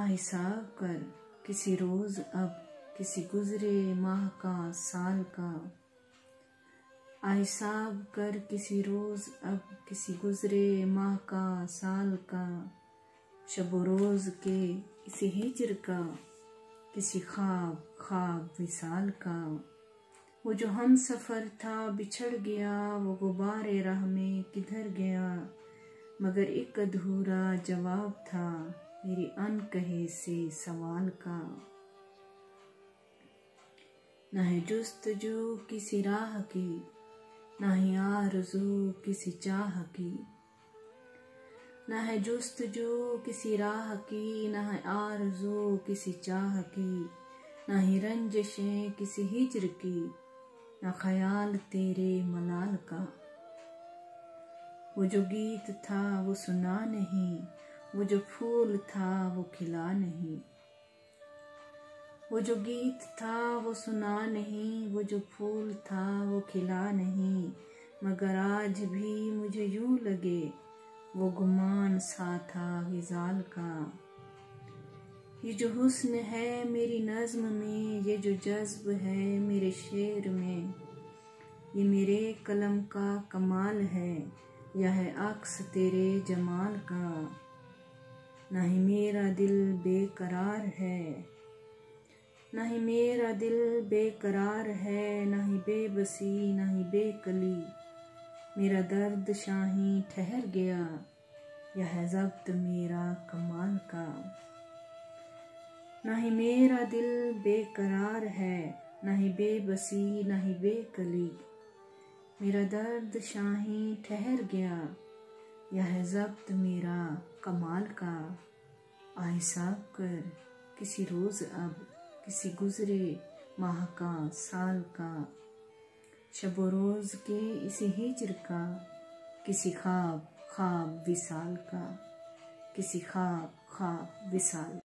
हिसाब कर किसी रोज अब, किसी गुजरे माह का साल का। हिसाब कर किसी रोज अब, किसी गुजरे माह का साल का। शब रोज के किसी हिज्र का, किसी ख्वाब ख्वाब विसाल का। वो जो हम सफ़र था बिछड़ गया, वो गुबारे राह में किधर गया। मगर एक अधूरा जवाब था मेरी अनकहे से सवाल का। न है जुस्तजू किसी राह की, न है आरज़ू किसी चाह की। न है जुस्तजू किसी राह की, न है आरज़ू किसी चाह की। न ही रंजिशें किसी हिज्र की, न ख्याल तेरे मलाल का। वो जो गीत था वो सुना नहीं, वो जो फूल था वो खिला नहीं। वो जो गीत था वो सुना नहीं, वो जो फूल था वो खिला नहीं। मगर आज भी मुझे यूं लगे वो गुमान सा था विज़ाल का। ये जो हुस्न है मेरी नज़्म में, ये जो जज्ब है मेरे शेर में, ये मेरे कलम का कमाल है, यह है अक्स तेरे जमाल का। न ही मेरा दिल बेकरार है, न ही मेरा दिल बेकरार है। न ही बेबसी न ही बेकली, मेरा दर्द शाही ठहर गया, यह है ज़ब्त मेरा कमाल का। न ही मेरा दिल बेकरार है, न ही बेबसी न ही बेकली, मेरा दर्द शाही ठहर गया, यह है ज़ब्त मेरा कमाल का। हिसाब कर किसी रोज़ अब, किसी गुजरे माह का साल का। शब रोज़ के इसी हिज्र का, किसी ख्वाब ख्वाब विसाल का। किसी ख्वाब ख्वाब विसाल।